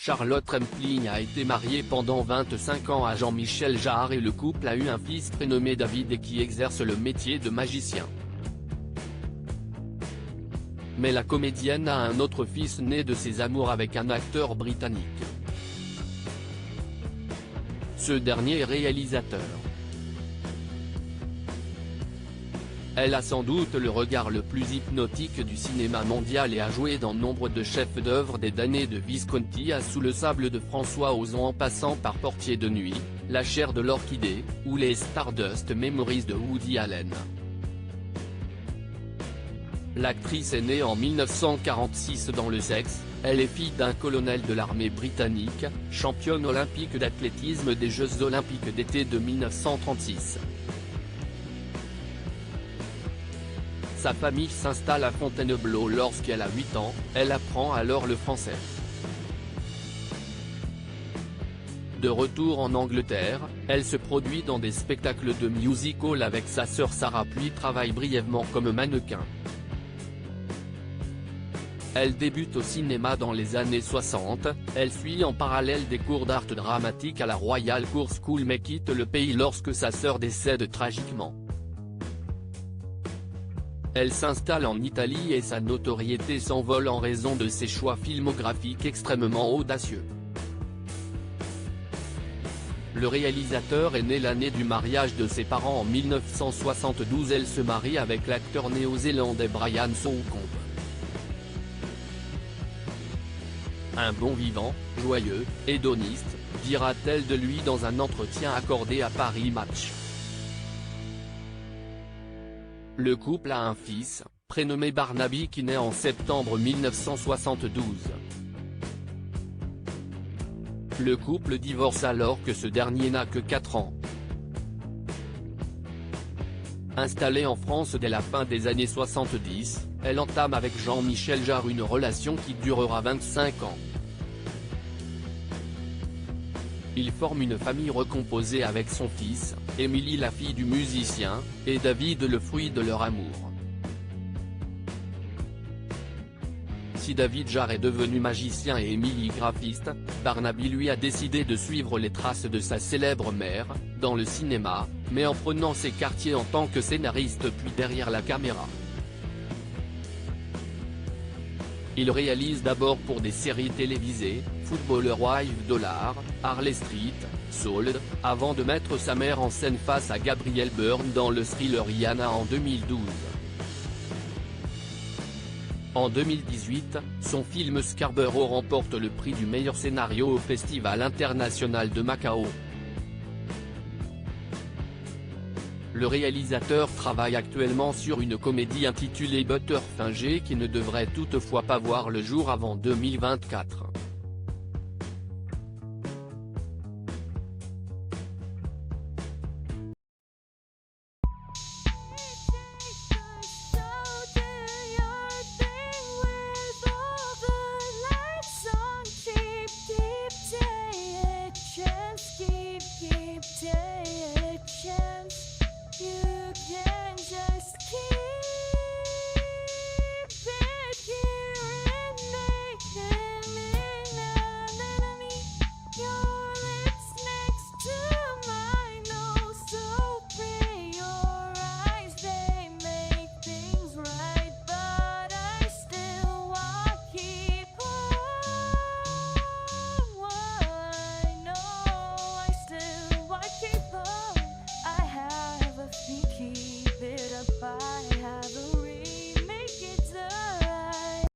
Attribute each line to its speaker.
Speaker 1: Charlotte Rampling a été mariée pendant 25 ans à Jean-Michel Jarre et le couple a eu un fils prénommé David et qui exerce le métier de magicien. Mais la comédienne a un autre fils né de ses amours avec un acteur britannique. Ce dernier est réalisateur. Elle a sans doute le regard le plus hypnotique du cinéma mondial et a joué dans nombre de chefs-d'œuvre des damnés de Visconti à Sous le sable de François Ozon en passant par Portier de nuit, La chair de l'orchidée, ou les Stardust Memories de Woody Allen. L'actrice est née en 1946 dans le Sexe, elle est fille d'un colonel de l'armée britannique, championne olympique d'athlétisme des Jeux olympiques d'été de 1936. Sa famille s'installe à Fontainebleau lorsqu'elle a 8 ans, elle apprend alors le français. De retour en Angleterre, elle se produit dans des spectacles de music-hall avec sa sœur Sarah puis travaille brièvement comme mannequin. Elle débute au cinéma dans les années 60, elle suit en parallèle des cours d'art dramatique à la Royal Court School mais quitte le pays lorsque sa sœur décède tragiquement. Elle s'installe en Italie et sa notoriété s'envole en raison de ses choix filmographiques extrêmement audacieux. Le réalisateur est né l'année du mariage de ses parents en 1972. Elle se marie avec l'acteur néo-zélandais Brian Soucombe. Un bon vivant, joyeux, hédoniste, dira-t-elle de lui dans un entretien accordé à Paris Match. Le couple a un fils, prénommé Barnaby qui naît en septembre 1972. Le couple divorce alors que ce dernier n'a que 4 ans. Installée en France dès la fin des années 70, elle entame avec Jean-Michel Jarre une relation qui durera 25 ans. Ils forment une famille recomposée avec son fils, Émilie la fille du musicien, et David le fruit de leur amour. Si David Jarre est devenu magicien et Émilie graphiste, Barnaby lui a décidé de suivre les traces de sa célèbre mère, dans le cinéma, mais en prenant ses quartiers en tant que scénariste puis derrière la caméra. Il réalise d'abord pour des séries télévisées, Footballer Wife Dollar, Harley Street, Sold, avant de mettre sa mère en scène face à Gabriel Byrne dans le thriller Yana en 2012. En 2018, son film Scarborough remporte le prix du meilleur scénario au Festival international de Macao. Le réalisateur travaille actuellement sur une comédie intitulée Butterfinger qui ne devrait toutefois pas voir le jour avant 2024.